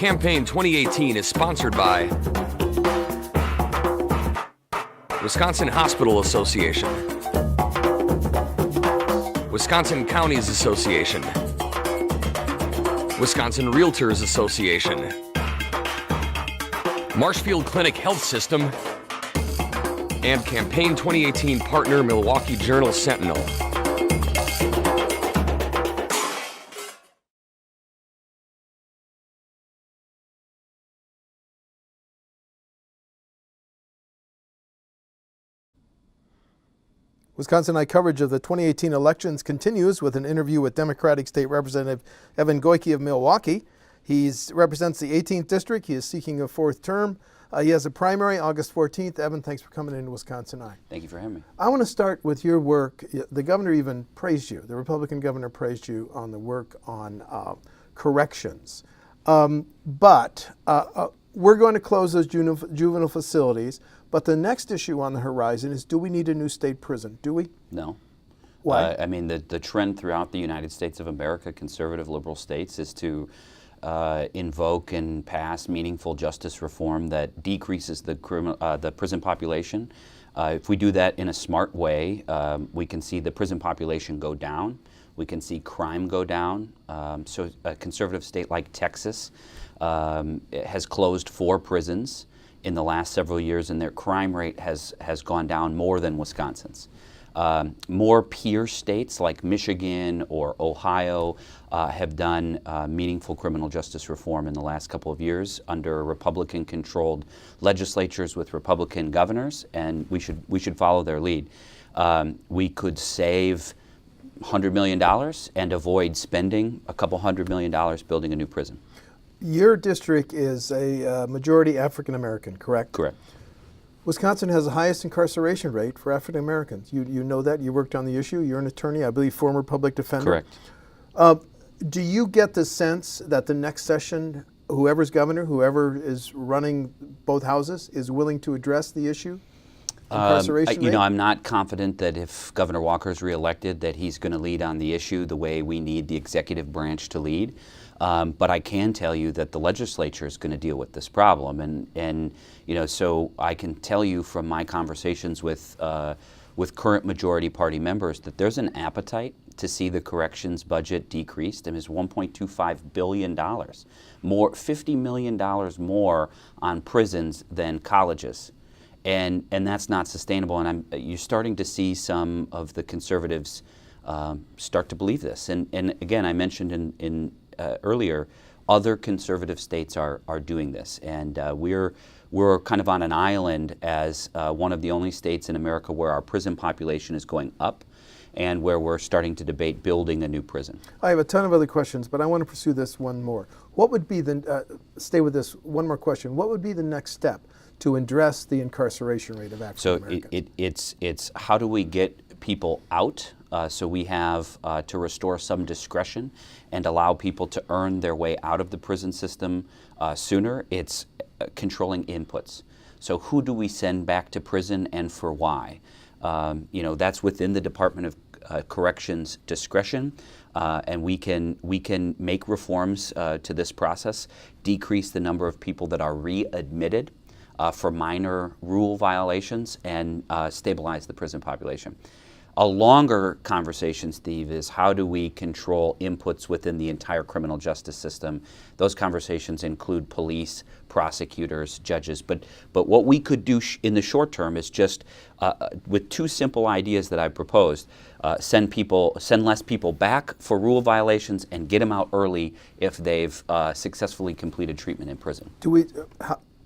Campaign 2018 is sponsored by Wisconsin Hospital Association, Wisconsin Counties Association, Wisconsin Realtors Association, Marshfield Clinic Health System, and Campaign 2018 partner Milwaukee Journal-Sentinel. WisconsinEye coverage of the 2018 elections continues with an interview with Democratic State Representative Evan Goyke of Milwaukee. He represents the 18th District. He is seeking a fourth term. He has a primary August 14th. Evan, thanks for coming in to WisconsinEye. Thank you for having me. I want to start with your work. The governor even praised you. The Republican governor praised you on the work on corrections. But we're going to close those juvenile facilities. But the next issue on the horizon is, do we need a new state prison? Do we? No. Why? I mean, the trend throughout the United States of America, conservative liberal states, is to invoke and pass meaningful justice reform that decreases the prison population. If we do that in a smart way, we can see the prison population go down. We can see crime go down. So a conservative state like Texas has closed 4 prisons in the last several years, and their crime rate has gone down more than Wisconsin's. More peer states like Michigan or Ohio have done meaningful criminal justice reform in the last couple of years under Republican-controlled legislatures with Republican governors, and we should follow their lead. We could save $100 million and avoid spending a couple $100 million building a new prison. Your district is a majority African American, correct? Correct. Wisconsin has the highest incarceration rate for African Americans. You know that. You worked on the issue. You're an attorney, I believe, former public defender. Correct. Do you get the sense that the next session, whoever's governor, whoever is running both houses, is willing to address the issue? Incarceration rate? I'm not confident that if Governor Walker is reelected that he's going to lead on the issue the way we need the executive branch to lead. But I can tell you that the legislature is going to deal with this problem, and so I can tell you from my conversations with current majority party members that there's an appetite to see the corrections budget decreased. And it's $1.25 billion, more $50 million more on prisons than colleges, and that's not sustainable. And you're starting to see some of the conservatives start to believe this. And again, I mentioned earlier, other conservative states are doing this, and we're kind of on an island as one of the only states in America where our prison population is going up, and where we're starting to debate building a new prison. I have a ton of other questions, but I want to pursue this one more. What would be stay with this one more question. What would be the next step to address the incarceration rate of African Americans? So it's how do we get people out? So we have to restore some discretion and allow people to earn their way out of the prison system sooner. It's controlling inputs. So who do we send back to prison and for why? That's within the Department of Corrections discretion, and we can make reforms to this process, decrease the number of people that are readmitted for minor rule violations, and stabilize the prison population. A longer conversation, Steve, is how do we control inputs within the entire criminal justice system? Those conversations include police, prosecutors, judges. But what we could do in the short term is just, with 2 simple ideas that I proposed, send less people back for rule violations and get them out early if they've successfully completed treatment in prison.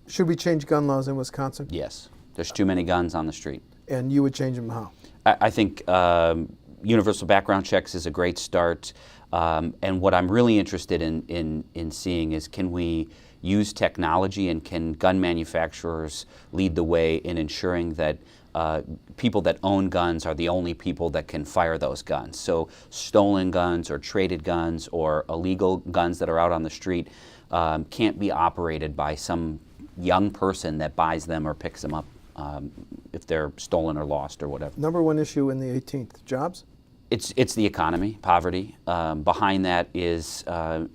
Should we change gun laws in Wisconsin? Yes. There's too many guns on the street. And you would change them how? I think universal background checks is a great start, and what I'm really interested in seeing is, can we use technology, and can gun manufacturers lead the way in ensuring that people that own guns are the only people that can fire those guns. So stolen guns or traded guns or illegal guns that are out on the street can't be operated by some young person that buys them or picks them up if they're stolen or lost or whatever. Number one issue in the 18th, jobs? It's the economy, poverty. Behind that is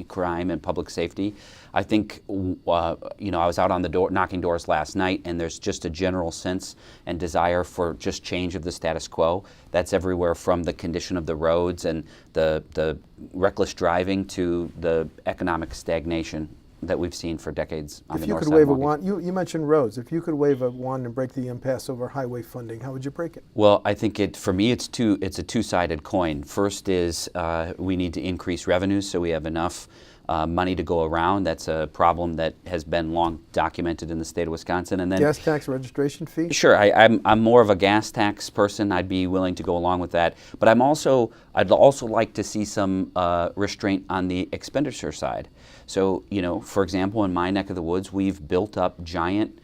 crime and public safety. I think I was out on the door knocking doors last night, and there's just a general sense and desire for just change of the status quo. That's everywhere from the condition of the roads and the reckless driving to the economic stagnation that we've seen for decades on the north side. If you could wave a wand, you mentioned roads. If you could wave a wand and break the impasse over highway funding, how would you break it? Well, I think for me, it's a two-sided coin. First is we need to increase revenues so we have enough money to go around. That's a problem that has been long documented in the state of Wisconsin. And then gas tax, registration fee? Sure, I'm more of a gas tax person. I'd be willing to go along with that. But I'd also like to see some restraint on the expenditure side. So, for example, in my neck of the woods, we've built up giant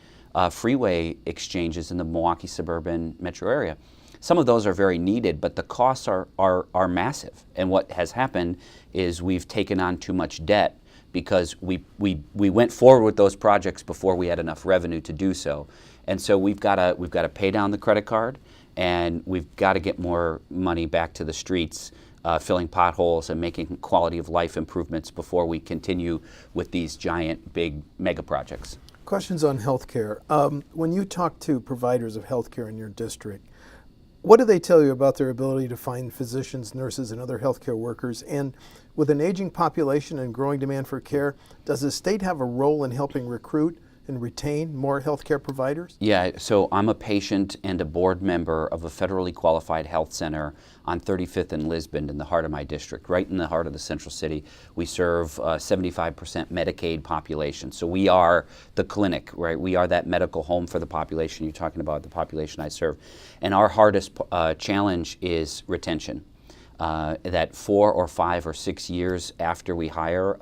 freeway exchanges in the Milwaukee suburban metro area. Some of those are very needed, but the costs are massive. And what has happened is we've taken on too much debt because we went forward with those projects before we had enough revenue to do so. And so we've got to pay down the credit card, and we've got to get more money back to the streets, filling potholes and making quality of life improvements before we continue with these giant, big mega projects. Questions on healthcare. When you talk to providers of healthcare in your district, what do they tell you about their ability to find physicians, nurses, and other healthcare workers? And with an aging population and growing demand for care, does the state have a role in helping recruit and retain more healthcare providers? Yeah, so I'm a patient and a board member of a federally qualified health center on 35th and Lisbon in the heart of my district, right in the heart of the central city. We serve 75% Medicaid population. So we are the clinic, right? We are that medical home for the population. You're talking about the population I serve. And our hardest challenge is retention. That 4 or 5 or 6 years after we hire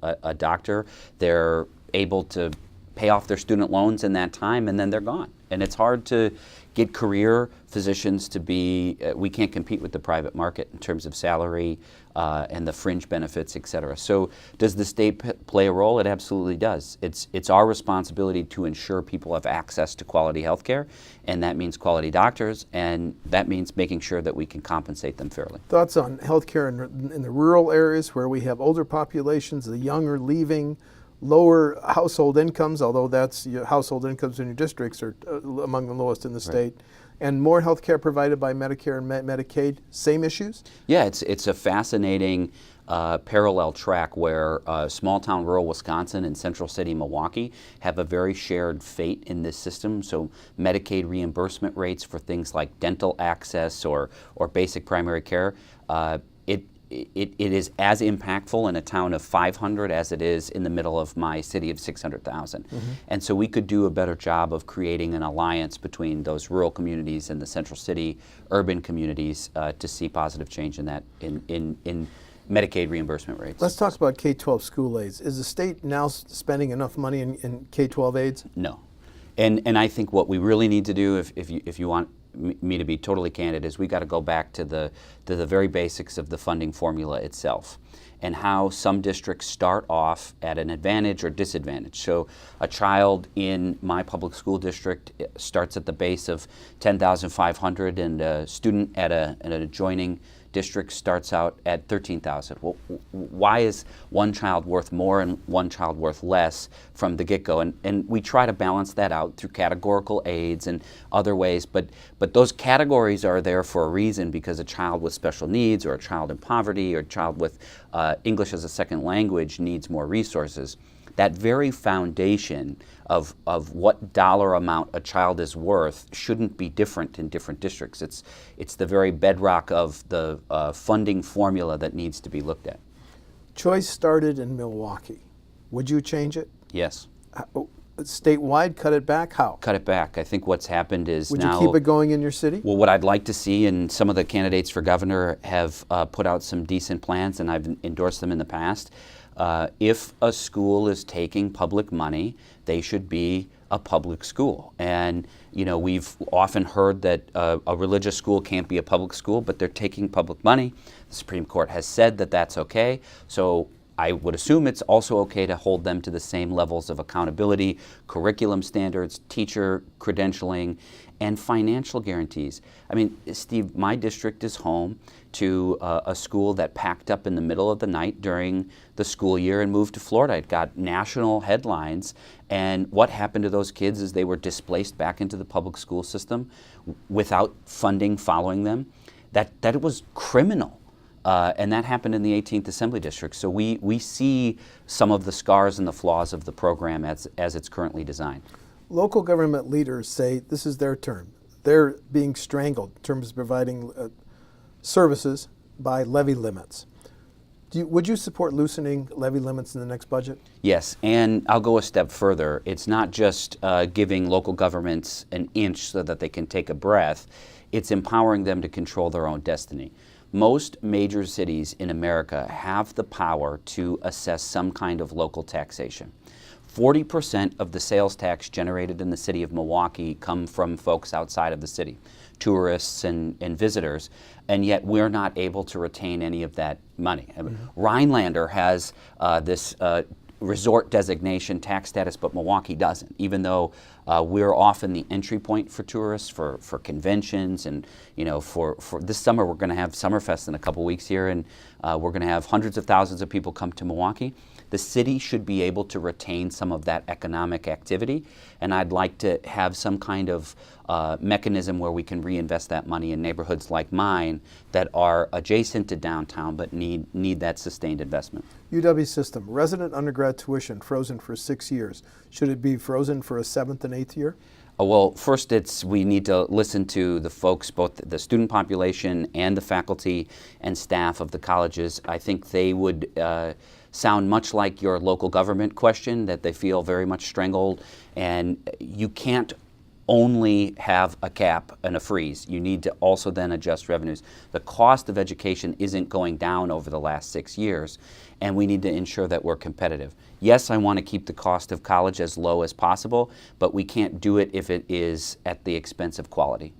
a doctor, they're able to pay off their student loans in that time, and then they're gone. And it's hard to get career physicians to be, we can't compete with the private market in terms of salary and the fringe benefits, et cetera. So does the state play a role? It absolutely does. It's our responsibility to ensure people have access to quality health care, and that means quality doctors, and that means making sure that we can compensate them fairly. Thoughts on healthcare in the rural areas where we have older populations, the young are leaving, lower household incomes, although that's your household incomes in your districts are among the lowest in the state, and more health care provided by Medicare and Medicaid, same issues? Yeah, it's a fascinating parallel track where small town rural Wisconsin and central city Milwaukee have a very shared fate in this system. So Medicaid reimbursement rates for things like dental access or basic primary care, it is as impactful in a town of 500 as it is in the middle of my city of 600,000. Mm-hmm. And so we could do a better job of creating an alliance between those rural communities and the central city urban communities to see positive change in that in Medicaid reimbursement rates. Let's talk about K-12 school aids. Is the state now spending enough money in K-12 aids? No. And I think what we really need to do, if you want me to be totally candid, is we got to go back to the very basics of the funding formula itself and how some districts start off at an advantage or disadvantage. So a child in my public school district starts at the base of $10,500 and a student at an adjoining district starts out at $13,000. Well, why is one child worth more and one child worth less from the get-go? And we try to balance that out through categorical aids and other ways, but those categories are there for a reason, because a child with special needs or a child in poverty or a child with English as a second language needs more resources. That very foundation of what dollar amount a child is worth shouldn't be different in different districts. It's the very bedrock of the funding formula that needs to be looked at. Choice started in Milwaukee. Would you change it? Yes. Statewide, cut it back? How? Cut it back. I think what's happened is Would now... you keep it going in your city? Well, what I'd like to see, and some of the candidates for governor have put out some decent plans, and I've endorsed them in the past. If a school is taking public money, they should be a public school. And we've often heard that a religious school can't be a public school, but they're taking public money. The Supreme Court has said that that's okay. So I would assume it's also okay to hold them to the same levels of accountability, curriculum standards, teacher credentialing, and financial guarantees. I mean, Steve, my district is home to a school that packed up in the middle of the night during the school year and moved to Florida. It got national headlines, and what happened to those kids is they were displaced back into the public school system without funding following them. That was criminal. And that happened in the 18th Assembly District. So we see some of the scars and the flaws of the program as it's currently designed. Local government leaders say this is their turn. They're being strangled in terms of providing services by levy limits. Would you support loosening levy limits in the next budget? Yes, and I'll go a step further. It's not just giving local governments an inch so that they can take a breath. It's empowering them to control their own destiny. Most major cities in America have the power to assess some kind of local taxation. 40% of the sales tax generated in the city of Milwaukee come from folks outside of the city, tourists and visitors, and yet we're not able to retain any of that money. Rhinelander has this resort designation tax status, but Milwaukee doesn't, even though we're often the entry point for tourists, for conventions, and for this summer we're going to have Summerfest in a couple weeks here, and we're going to have hundreds of thousands of people come to Milwaukee. The city should be able to retain some of that economic activity, and I'd like to have some kind of mechanism where we can reinvest that money in neighborhoods like mine that are adjacent to downtown but need that sustained investment. UW system, resident undergrad tuition frozen for 6 years. Should it be frozen for a 7th and 8th year? Well, first we need to listen to the folks, both the student population and the faculty and staff of the colleges. I think they would sound much like your local government question, that they feel very much strangled, and you can't only have a cap and a freeze. You need to also then adjust revenues. The cost of education isn't going down over the last 6 years, and we need to ensure that we're competitive. Yes, I want to keep the cost of college as low as possible, but we can't do it if it is at the expense of quality.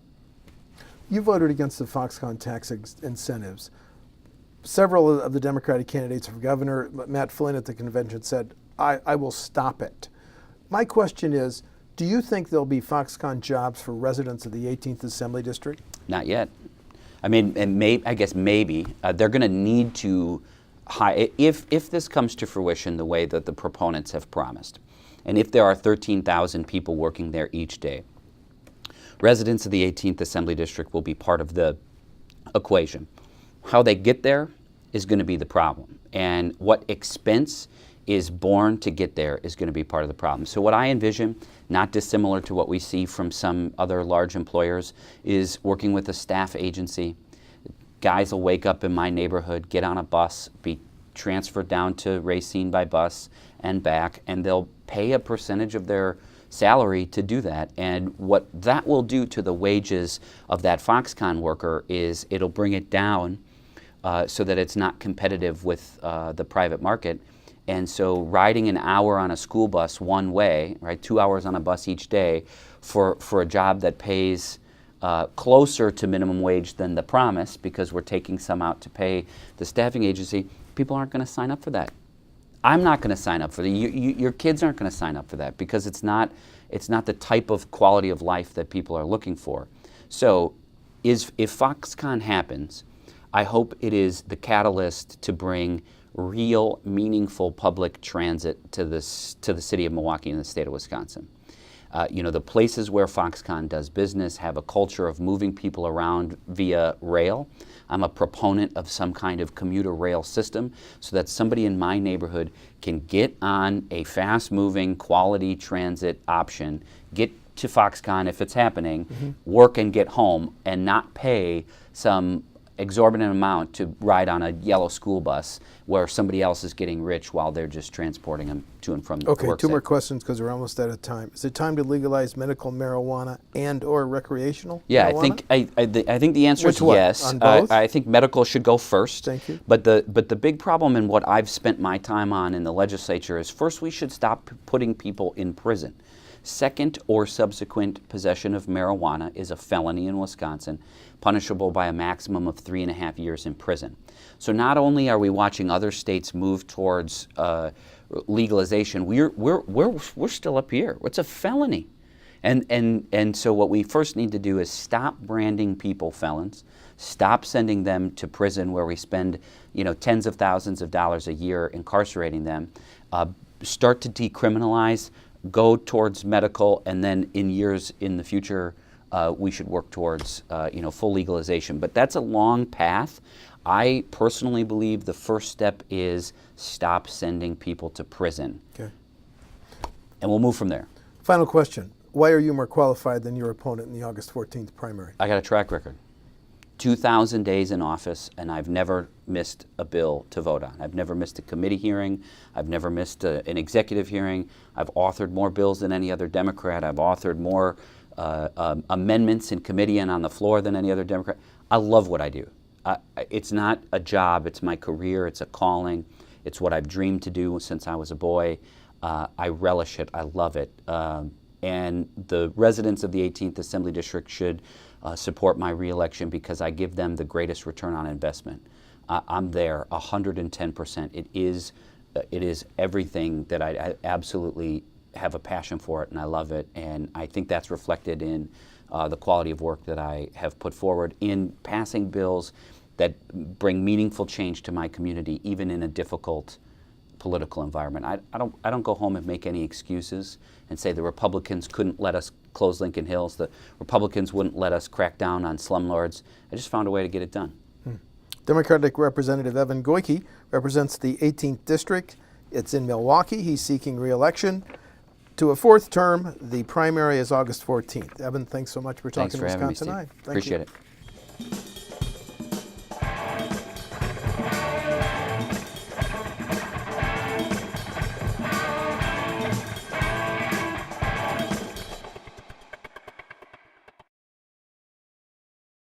You voted against the Foxconn tax incentives. Several of the Democratic candidates for governor, Matt Flynn at the convention said, I will stop it. My question is, do you think there'll be Foxconn jobs for residents of the 18th Assembly District? Not yet. I mean, and I guess maybe. They're going to need to hire, if this comes to fruition the way that the proponents have promised, and if there are 13,000 people working there each day, residents of the 18th Assembly District will be part of the equation. How they get there is going to be the problem, and what expense is born to get there is going to be part of the problem. So what I envision, not dissimilar to what we see from some other large employers, is working with a staff agency. Guys will wake up in my neighborhood, get on a bus, be transferred down to Racine by bus and back, and they'll pay a percentage of their salary to do that. And what that will do to the wages of that Foxconn worker is it'll bring it down so that it's not competitive with the private market. And so riding an hour on a school bus one way, right, 2 hours on a bus each day for a job that pays closer to minimum wage than the promise, because we're taking some out to pay the staffing agency, people aren't going to sign up for that. I'm not going to sign up for that. Your kids aren't going to sign up for that, because it's not the type of quality of life that people are looking for. So if Foxconn happens, I hope it is the catalyst to bring real, meaningful public transit to the city of Milwaukee and the state of Wisconsin. The places where Foxconn does business have a culture of moving people around via rail. I'm a proponent of some kind of commuter rail system so that somebody in my neighborhood can get on a fast-moving, quality transit option, get to Foxconn if it's happening, work and get home, and not pay some exorbitant amount to ride on a yellow school bus where somebody else is getting rich while they're just transporting them to and from the work. Okay, two more questions because we're almost out of time. Is it time to legalize medical marijuana and/or recreational marijuana? I think the answer is yes. On both? I think medical should go first. Thank you. But the big problem in what I've spent my time on in the legislature is, first, we should stop putting people in prison. Second or subsequent possession of marijuana is a felony in Wisconsin, punishable by a maximum of 3.5 years in prison. So not only are we watching other states move towards legalization, we're still up here. It's a felony. And so what we first need to do is stop branding people felons, stop sending them to prison where we spend, tens of thousands of dollars a year incarcerating them, start to decriminalize, go towards medical, and then in years in the future, we should work towards full legalization. But that's a long path. I personally believe the first step is stop sending people to prison. Okay. And we'll move from there. Final question. Why are you more qualified than your opponent in the August 14th primary? I got a track record. 2,000 days in office, and I've never missed a bill to vote on. I've never missed a committee hearing. I've never missed an executive hearing. I've authored more bills than any other Democrat. I've authored more amendments in committee and on the floor than any other Democrat. I love what I do. It's not a job, it's my career, it's a calling. It's what I've dreamed to do since I was a boy. I relish it, I love it. And the residents of the 18th Assembly District should support my reelection because I give them the greatest return on investment. I'm there 110%. It is everything that I absolutely have a passion for it, and I love it. And I think that's reflected in the quality of work that I have put forward in passing bills that bring meaningful change to my community, even in a difficult political environment. I don't go home and make any excuses and say the Republicans couldn't let us close Lincoln Hills, the Republicans wouldn't let us crack down on slumlords. I just found a way to get it done. Democratic Representative Evan Goyke represents the 18th District. It's in Milwaukee. He's seeking re-election to a fourth term. The primary is August 14th. Evan, thanks so much for talking to WisconsinEye. Appreciate it.